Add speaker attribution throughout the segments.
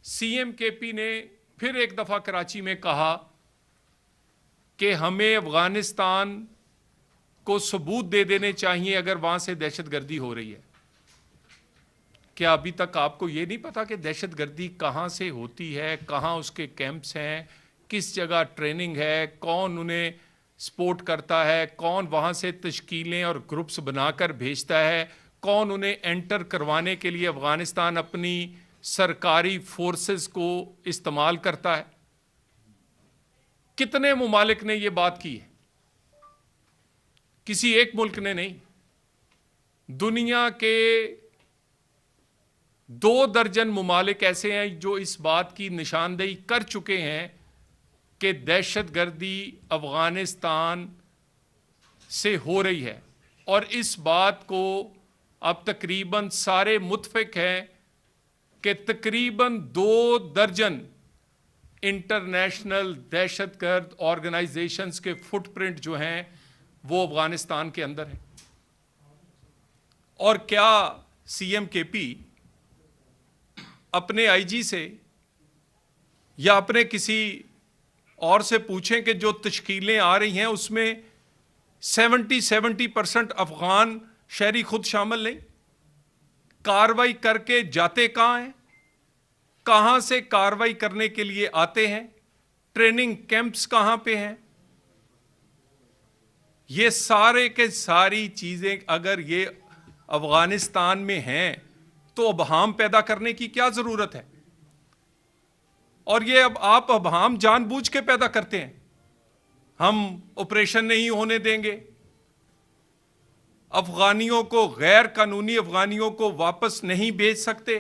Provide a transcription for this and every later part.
Speaker 1: CM KP ने फिर एक दफा कराची में कहा कि हमें अफगानिस्तान को सबूत दे देने चाहिए अगर वहां से दहशतगर्दी हो रही है। क्या अभी तक आपको ये नहीं पता कि दहशतगर्दी कहां से होती है, कहां उसके कैंप्स हैं, किस जगह ट्रेनिंग है, कौन उन्हें सपोर्ट करता है, कौन वहां से तश्कीलें और ग्रुप्स बनाकर भेजता है, कौन उन्हें एंटर करवाने के लिए अफगानिस्तान अपनी सरकारी फोर्सेस को इस्तेमाल करता है। कितने मुमालिक ने यह बात की है? किसी एक मुल्क ने नहीं। दुनिया के 2 दर्जन मुमालिक ऐसे हैं जो इस बात की निशानदेही कर चुके हैं कि दहशतगर्दी अफगानिस्तान से हो रही है, और इस बात को अब तकरीबन सारे मुत्फिक हैं कि तकरीबन 2 दर्जन इंटरनेशनल दहशतगर्द ऑर्गेनाइजेशंस के फुटप्रिंट जो हैं वो अफगानिस्तान के अंदर है। और क्या सीएम केपी अपने आईजी से या अपने किसी और से पूछें कि जो तश्कीलें आ रही हैं उसमें 70% अफगान शहरी खुद शामिल नहीं? कार्रवाई करके जाते कहां हैं, कहां से कार्रवाई करने के लिए आते हैं, ट्रेनिंग कैंप्स कहां पे हैं? ये सारे के सारी चीजें अगर ये अफगानिस्तान में हैं तो अबहाम पैदा करने की क्या जरूरत है? और ये अब आप अबहाम जानबूझ के पैदा करते हैं। हम ऑपरेशन नहीं होने देंगे, अफगानियों को, गैर कानूनी अफगानियों को वापस नहीं भेज सकते,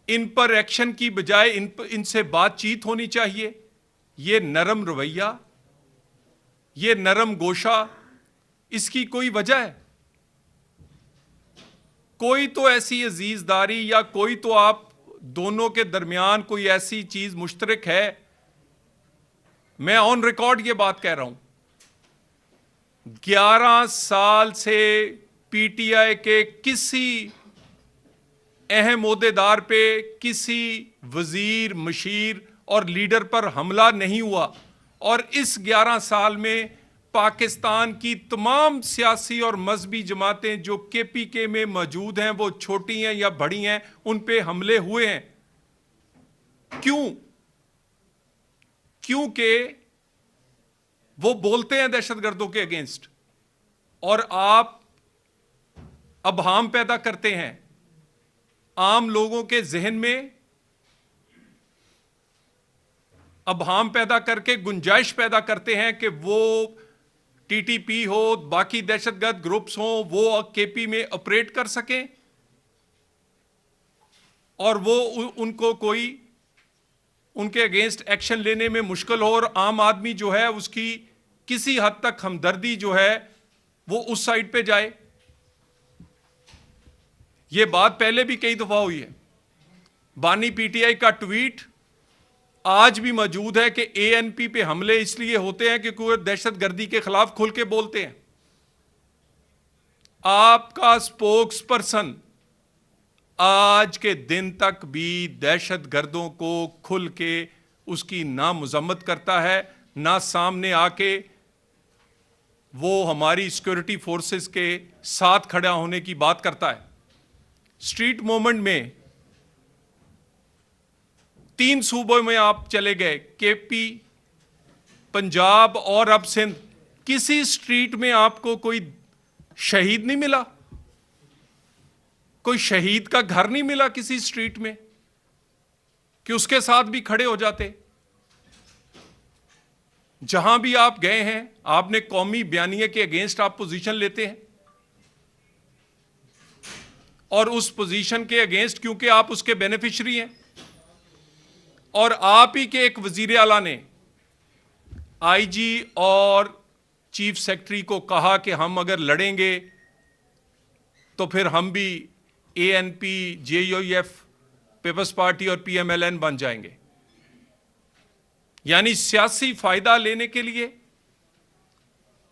Speaker 1: इन पर एक्शन की बजाय इनसे बातचीत होनी चाहिए। ये नरम रवैया, ये नरम गोशा, इसकी कोई वजह है? कोई तो ऐसी अजीजदारी या कोई तो आप दोनों के दरमियान कोई ऐसी चीज मुश्तरक है। मैं ऑन रिकॉर्ड ये बात कह रहा हूं, 11 साल से पीटीआई के किसी अहम ओहदेदार पे, किसी वजीर, मशीर और लीडर पर हमला नहीं हुआ, और इस 11 साल में पाकिस्तान की तमाम सियासी और मजहबी जमातें जो केपीके में मौजूद हैं, वो छोटी हैं या बड़ी हैं, उन पे हमले हुए हैं। क्यों? क्योंकि वो बोलते हैं दहशतगर्दों के अगेंस्ट, और आप अबहाम पैदा करते हैं आम लोगों के जहन में, अबहाम पैदा करके गुंजाइश पैदा करते हैं कि वो टीटीपी हो, बाकी दहशतगर्द ग्रुप्स हो, वो केपी में ऑपरेट कर सकें, और वो उनको कोई उनके अगेंस्ट एक्शन लेने में मुश्किल हो, और आम आदमी जो है उसकी किसी हद तक हमदर्दी जो है वो उस साइड पे जाए। ये बात पहले भी कई दफा हुई है। बानी पीटीआई का ट्वीट आज भी मौजूद है कि एएनपी पे हमले इसलिए होते हैं क्योंकि वो दहशतगर्दी के खिलाफ खुल के बोलते हैं। आपका स्पोक्स पर्सन आज के दिन तक भी दहशतगर्दों को खुल के उसकी ना मजम्मत करता है, ना सामने आके वो हमारी सिक्योरिटी फोर्सेस के साथ खड़ा होने की बात करता है। स्ट्रीट मूवमेंट में 3 सूबों में आप चले गए, केपी, पंजाब और अब सिंध, किसी स्ट्रीट में आपको कोई शहीद नहीं मिला, कोई शहीद का घर नहीं मिला किसी स्ट्रीट में कि उसके साथ भी खड़े हो जाते। जहां भी आप गए हैं, आपने कौमी बयानिए के अगेंस्ट आप पोजीशन लेते हैं, और उस पोजीशन के अगेंस्ट क्योंकि आप उसके बेनिफिशियरी हैं, और आप ही के एक वजीर आला ने आईजी और चीफ सेक्रेटरी को कहा कि हम अगर लड़ेंगे तो फिर हम भी एएनपी, जेयूएफ, पीपल्स पार्टी और पीएमएलएन बन जाएंगे। यानी सियासी फायदा लेने के लिए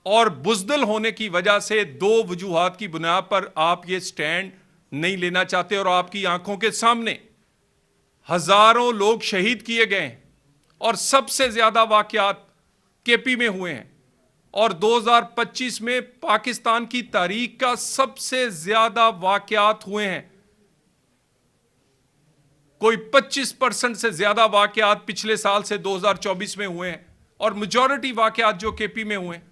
Speaker 1: और बुज़दिल होने की वजह से 2 वजूहात की बुनियाद पर आप ये स्टैंड नहीं लेना चाहते, और आपकी आंखों के सामने हजारों लोग शहीद किए गए हैं और सबसे ज्यादा वाकयात केपी में हुए हैं। और 2025 में पाकिस्तान की तारीख का सबसे ज्यादा वाकयात हुए हैं। कोई 25% से ज्यादा वाकयात पिछले साल से 2024 में हुए हैं, और मेजॉरिटी वाकयात जो केपी में हुए हैं।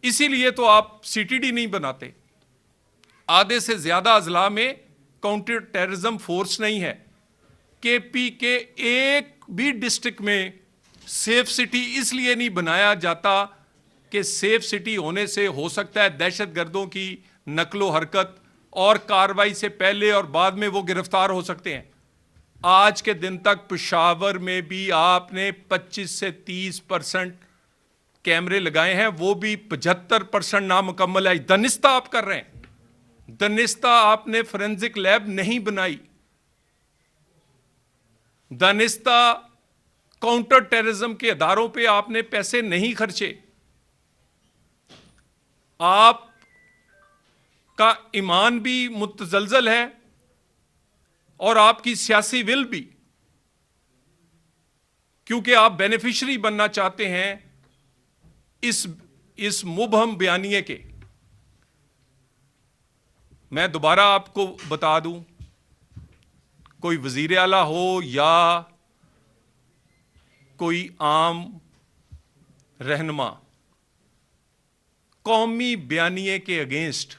Speaker 1: इसीलिए तो आप सीटीडी नहीं बनाते। आधे से ज्यादा अजला में काउंटर टेररिज्म फोर्स नहीं है। केपी के एक भी डिस्ट्रिक्ट में सेफ सिटी इसलिए नहीं बनाया जाता कि सेफ सिटी होने से हो सकता है दहशतगर्दों की नकलो हरकत और कार्रवाई से पहले और बाद में वो गिरफ्तार हो सकते हैं। आज के दिन तक पेशावर में भी आपने 25 से 30% कैमरे लगाए हैं, वो भी 75% नामुकम्मल है। दनिस्ता आप कर रहे हैं, दनिस्ता आपने फोरेंसिक लैब नहीं बनाई, दनिस्ता काउंटर टेररिज्म के अदारों पे आपने पैसे नहीं खर्चे। आप का ईमान भी मुतजलजल है और आपकी सियासी विल भी, क्योंकि आप बेनिफिशियरी बनना चाहते हैं इस मुबहम बयानिए के। मैं दोबारा आपको बता दूं, कोई वजीर आला हो या कोई आम रहनुमा, कौमी बयानिए के अगेंस्ट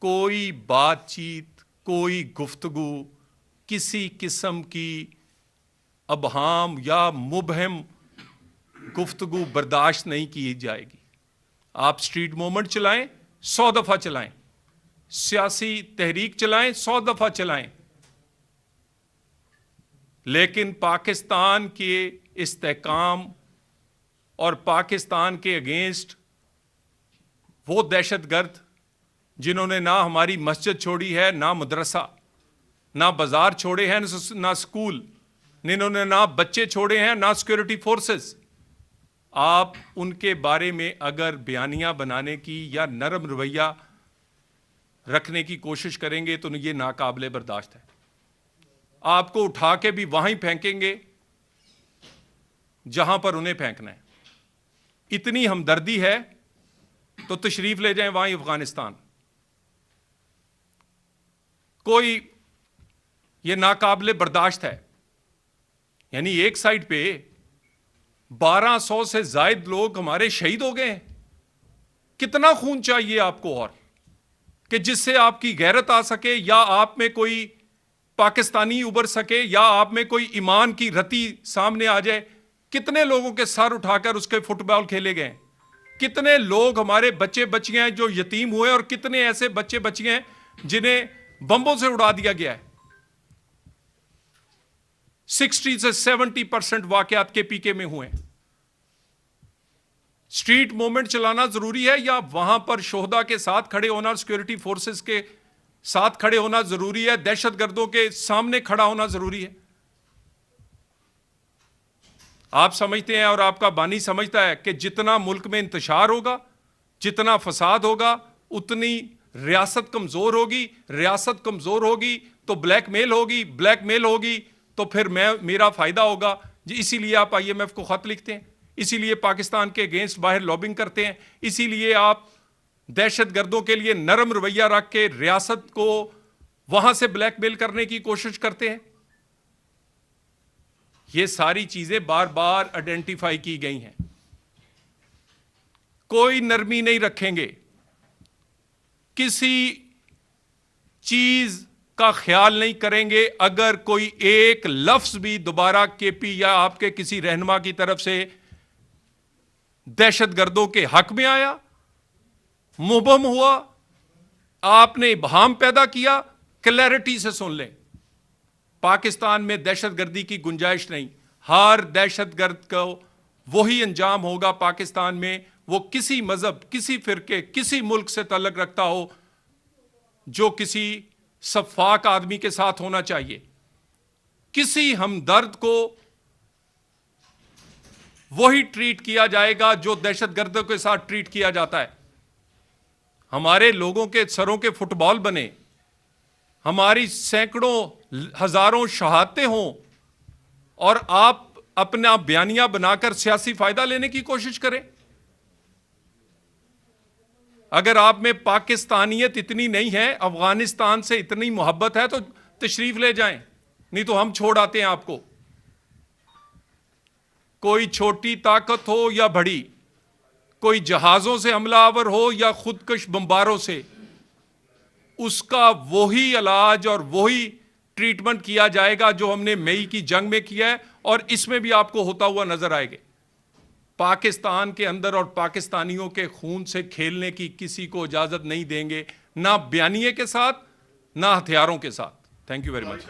Speaker 1: कोई बातचीत, कोई गुफ्तगू, किसी किस्म की अबहाम या मुबहम गुफ्तगू बर्दाश्त नहीं की जाएगी। आप स्ट्रीट मूवमेंट चलाएं, 100 दफा चलाएं, सियासी तहरीक चलाएं, 100 दफा चलाएं, लेकिन पाकिस्तान के इस्तेहकाम और पाकिस्तान के अगेंस्ट वो दहशतगर्द जिन्होंने ना हमारी मस्जिद छोड़ी है, ना मदरसा, ना बाजार छोड़े हैं, ना स्कूल, जिन्होंने ना बच्चे छोड़े हैं, ना सिक्योरिटी फोर्सेस, आप उनके बारे में अगर बयानियां बनाने की या नरम रवैया रखने की कोशिश करेंगे तो ये नाकाबिले बर्दाश्त है। आपको उठा के भी वहां ही फेंकेंगे जहां पर उन्हें फेंकना है। इतनी हमदर्दी है तो तशरीफ ले जाएं वहां अफगानिस्तान। कोई ये नाकाबिले बर्दाश्त है। यानी एक साइड पे 1200 से जायद लोग हमारे शहीद हो गए हैं। कितना खून चाहिए आपको और कि जिससे आपकी गैरत आ सके, या आप में कोई पाकिस्तानी उभर सके, या आप में कोई ईमान की रति सामने आ जाए। कितने लोगों के सर उठाकर उसके फुटबॉल खेले गए, कितने लोग हमारे बच्चे बच्चियां हैं जो यतीम हुए, और कितने ऐसे बच्चे बच्चियां हैं जिन्हें बम्बों से उड़ा दिया गया है। 60 से 70% वाकयात के पीके में हुए। स्ट्रीट मूवमेंट चलाना जरूरी है या वहां पर शोहदा के साथ खड़े होना, सिक्योरिटी फोर्सेस के साथ खड़े होना जरूरी है, दहशतगर्दों के सामने खड़ा होना जरूरी है? आप समझते हैं और आपका बानी समझता है कि जितना मुल्क में इंतशार होगा, जितना फसाद होगा, उतनी रियासत कमजोर होगी। रियासत कमजोर होगी तो ब्लैकमेल होगी, ब्लैकमेल होगी तो फिर मेरा फायदा होगा। इसीलिए आप IMF को खत लिखते हैं, इसीलिए पाकिस्तान के अगेंस्ट बाहर लॉबिंग करते हैं, इसीलिए आप दहशतगर्दों के लिए नरम रवैया रख के रियासत को वहां से ब्लैकमेल करने की कोशिश करते हैं। ये सारी चीजें बार बार आइडेंटिफाई की गई हैं। कोई नरमी नहीं रखेंगे, किसी चीज का ख्याल नहीं करेंगे। अगर कोई एक लफ्ज भी दोबारा केपी या आपके किसी रहनुमा की तरफ से दहशतगर्दों के हक में आया, मुबहम हुआ, आपने इबहाम पैदा किया, क्लैरिटी से सुन लें, पाकिस्तान में दहशतगर्दी की गुंजाइश नहीं। हर दहशतगर्द को वही अंजाम होगा पाकिस्तान में, वो किसी मजहब, किसी फिरके, किसी मुल्क से ताल्लुक रखता हो, जो किसी सफाक आदमी के साथ होना चाहिए। किसी हमदर्द को वही ट्रीट किया जाएगा जो दहशतगर्दों के साथ ट्रीट किया जाता है। हमारे लोगों के सरों के फुटबॉल बने, हमारी सैकड़ों हजारों शहादतें हों, और आप अपना बयानिया बनाकर सियासी फायदा लेने की कोशिश करें। अगर आप में पाकिस्तानियत इतनी नहीं है, अफगानिस्तान से इतनी मोहब्बत है, तो तशरीफ ले जाएं, नहीं तो हम छोड़ आते हैं आपको। कोई छोटी ताकत हो या बड़ी, कोई जहाजों से हमलावर हो या खुदकश बम्बारों से, उसका वही इलाज और वही ट्रीटमेंट किया जाएगा जो हमने मई की जंग में किया है, और इसमें भी आपको होता हुआ नजर आएगा। पाकिस्तान के अंदर और पाकिस्तानियों के खून से खेलने की किसी को इजाजत नहीं देंगे, ना बयानिए के साथ, ना हथियारों के साथ। Thank you very much.